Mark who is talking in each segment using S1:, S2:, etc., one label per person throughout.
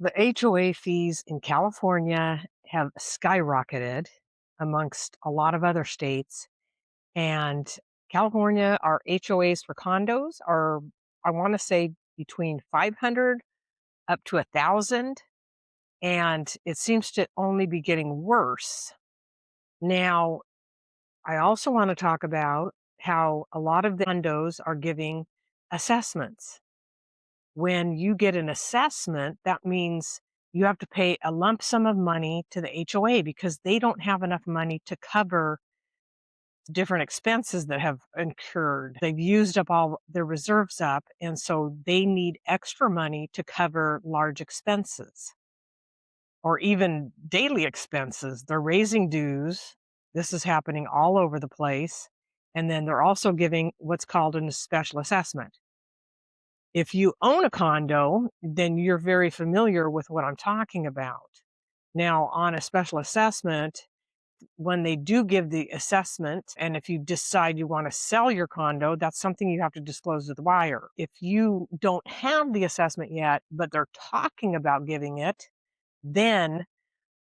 S1: The HOA fees in California have skyrocketed amongst a lot of other states. And California, our HOAs for condos are, I want to say, between 500 up to 1,000. And it seems to only be getting worse. Now, I also want to talk about how a lot of the condos are giving assessments. When you get an assessment, that means you have to pay a lump sum of money to the HOA because they don't have enough money to cover different expenses that have incurred. They've used up all their reserves up, and so they need extra money to cover large expenses or even daily expenses. They're raising dues. This is happening all over the place. And then they're also giving what's called a special assessment. If you own a condo, then you're very familiar with what I'm talking about. Now, on a special assessment, when they do give the assessment, and if you decide you want to sell your condo, that's something you have to disclose to the buyer. If you don't have the assessment yet, but they're talking about giving it, then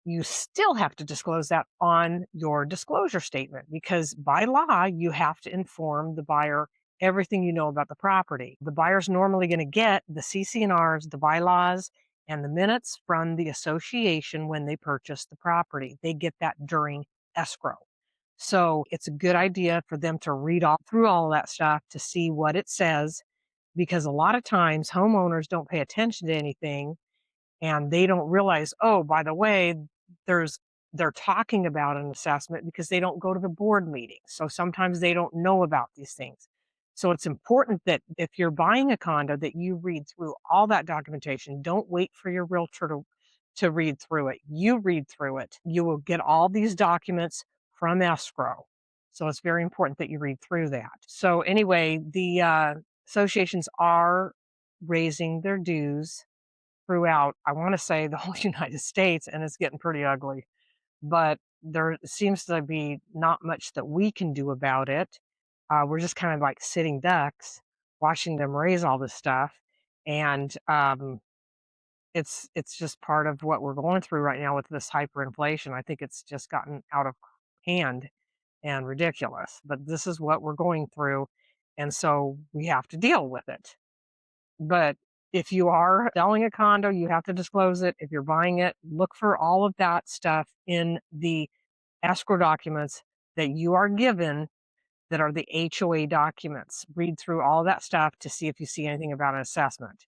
S1: you still have to disclose that on your disclosure statement because by law, you have to inform the buyer everything you know about the property. The buyer's normally going to get the CC&Rs, the bylaws, and the minutes from the association when they purchase the property. They get that during escrow. So it's a good idea for them to read all through all of that stuff to see what it says because a lot of times homeowners don't pay attention to anything and they don't realize, oh, by the way, there's they're talking about an assessment because they don't go to the board meeting. So sometimes they don't know about these things. So it's important that if you're buying a condo that you read through all that documentation. Don't wait for your realtor to read through it. You read through it. You will get all these documents from escrow. So it's very important that you read through that. So anyway, the associations are raising their dues throughout, I want to say, the whole United States, and it's getting pretty ugly. But there seems to be not much that we can do about it. We're just kind of like sitting ducks, watching them raise all this stuff, and it's just part of what we're going through right now with this hyperinflation. I think it's just gotten out of hand and ridiculous. But this is what we're going through, and so we have to deal with it. But if you are selling a condo, you have to disclose it. If you're buying it, look for all of that stuff in the escrow documents that you are given that are the HOA documents. Read through all that stuff to see if you see anything about an assessment.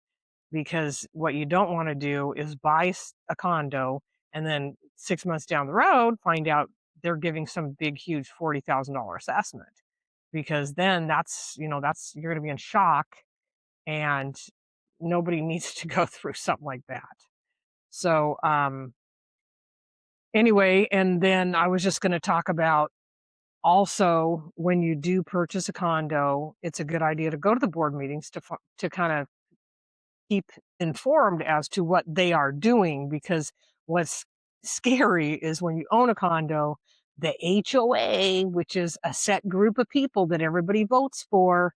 S1: Because what you don't want to do is buy a condo and then 6 months down the road find out they're giving some big, huge $40,000 assessment. Because then that's you're going to be in shock and nobody needs to go through something like that. So, anyway, and then I was just going to talk about also when you do purchase a condo, it's a good idea to go to the board meetings to kind of keep informed as to what they are doing because what's scary is when you own a condo, the HOA, which is a set group of people that everybody votes for,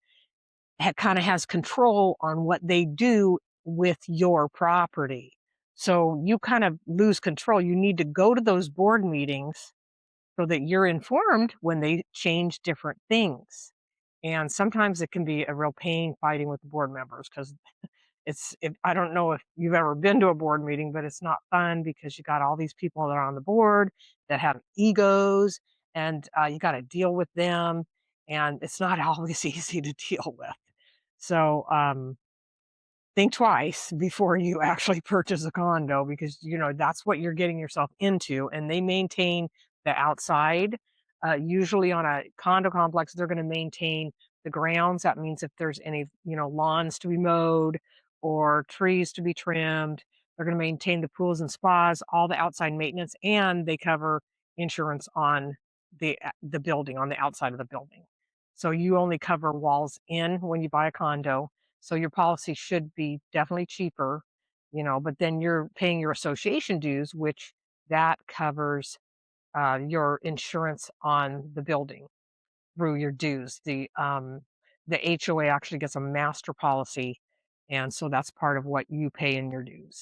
S1: kind of has control on what they do with your property. So you kind of lose control. You need to go to those board meetings so that you're informed when they change different things. And sometimes it can be a real pain fighting with the board members because I don't know if you've ever been to a board meeting, but it's not fun because you got all these people that are on the board that have egos and you got to deal with them. And it's not always easy to deal with. So, think twice before you actually purchase a condo because, that's what you're getting yourself into, and they maintain the outside. Usually on a condo complex, they're gonna maintain the grounds. That means if there's any, lawns to be mowed or trees to be trimmed, they're gonna maintain the pools and spas, all the outside maintenance, and they cover insurance on the building, on the outside of the building. So you only cover walls in when you buy a condo, so your policy should be definitely cheaper, but then you're paying your association dues, which that covers your insurance on the building through your dues. The HOA actually gets a master policy, and so that's part of what you pay in your dues.